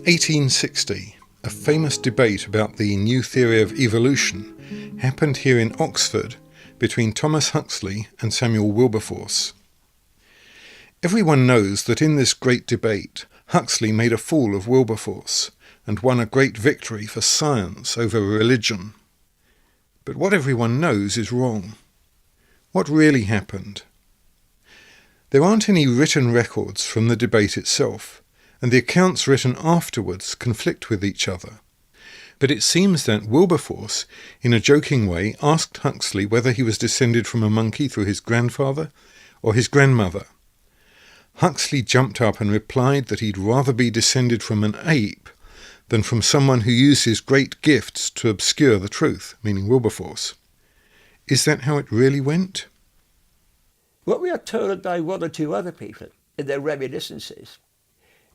1860, a famous debate about the new theory of evolution happened here in Oxford between Thomas Huxley and Samuel Wilberforce. Everyone knows that in this great debate, Huxley made a fool of Wilberforce and won a great victory for science over religion. But what everyone knows is wrong. What really happened? There aren't any written records from the debate itself, and the accounts written afterwards conflict with each other. But it seems that Wilberforce, in a joking way, asked Huxley whether he was descended from a monkey through his grandfather or his grandmother. Huxley jumped up and replied that he'd rather be descended from an ape than from someone who used his great gifts to obscure the truth, meaning Wilberforce. Is that how it really went? What we are told by one or two other people in their reminiscences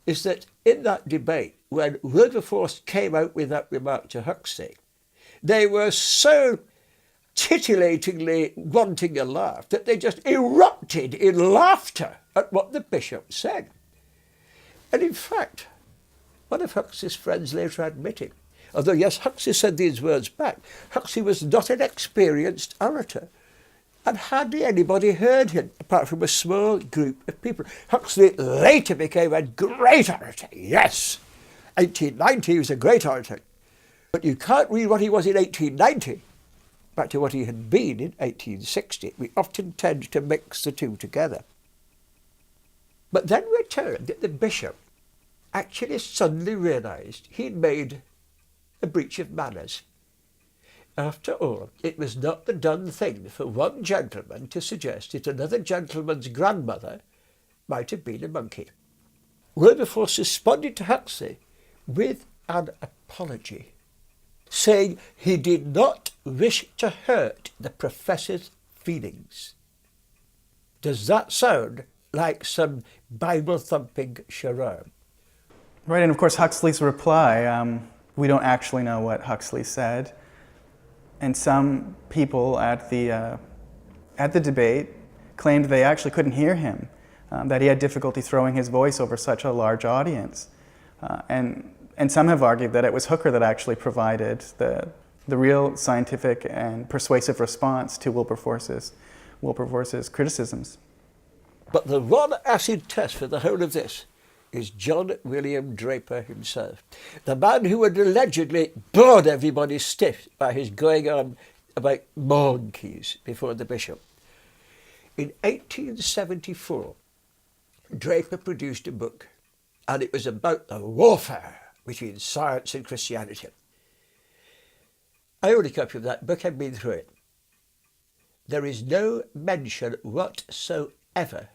is that in that debate, when Wilberforce came out with that remark to Huxley, they were so titillatingly wanting a laugh that they just erupted in laughter at what the bishop said. And in fact, one of Huxley's friends later admitted, although yes, Huxley said these words back, Huxley was not an experienced orator, and hardly anybody heard him, apart from a small group of people. Huxley later became a great orator, yes. 1890 he was a great orator. But you can't read what he was in 1890 back to what he had been in 1860. We often tend to mix the two together. But then we're told that the bishop actually suddenly realised he'd made a breach of manners. After all, it was not the done thing for one gentleman to suggest that another gentleman's grandmother might have been a monkey. Wilberforce responded to Huxley with an apology, saying he did not wish to hurt the professor's feelings. Does that sound like some Bible-thumping charade? Right, and of course Huxley's reply, we don't actually know what Huxley said. And some people at the debate claimed they actually couldn't hear him, that he had difficulty throwing his voice over such a large audience. And some have argued that it was Hooker that actually provided the real scientific and persuasive response to Wilberforce's criticisms. But the one acid test for the whole of this is John William Draper himself, the man who had allegedly bored everybody stiff by his going on about monkeys before the bishop. In 1874, Draper produced a book, and it was about the warfare between science and Christianity. I own a copy of that book, I've been through it. There is no mention whatsoever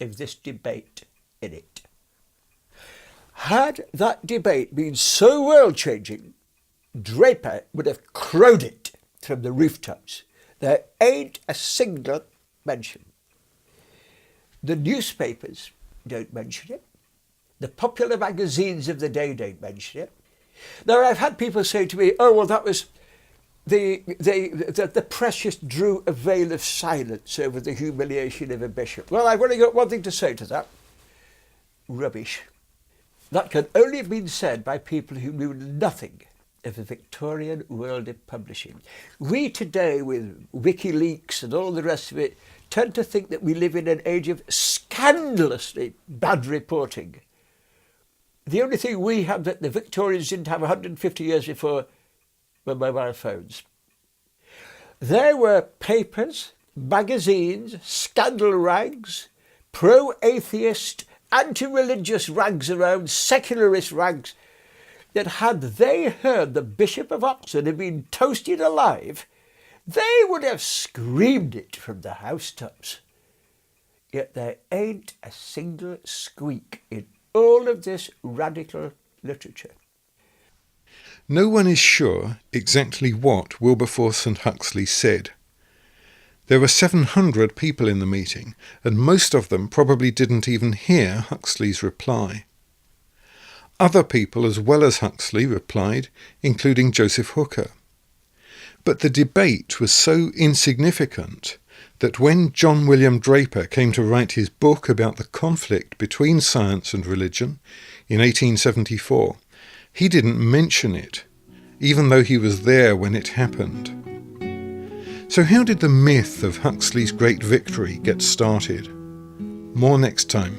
of this debate in it. Had that debate been so world-changing, Draper would have crowed it from the rooftops. There ain't a single mention. The newspapers don't mention it. The popular magazines of the day don't mention it. Now, I've had people say to me, oh, well, that was the press just drew a veil of silence over the humiliation of a bishop. Well, I've only got one thing to say to that. Rubbish. That can only have been said by people who knew nothing of the Victorian world of publishing. We today, with WikiLeaks and all the rest of it, tend to think that we live in an age of scandalously bad reporting. The only thing we have that the Victorians didn't have 150 years before were mobile phones. There were papers, magazines, scandal rags, pro-atheist, anti-religious rags around, secularist rags, that had they heard the Bishop of Oxford had been toasted alive, they would have screamed it from the housetops. Yet there ain't a single squeak in all of this radical literature. No one is sure exactly what Wilberforce and Huxley said. There were 700 people in the meeting, and most of them probably didn't even hear Huxley's reply. Other people as well as Huxley replied, including Joseph Hooker. But the debate was so insignificant that when John William Draper came to write his book about the conflict between science and religion in 1874, He didn't mention it, even though he was there when it happened. So how did the myth of Huxley's great victory get started? More next time.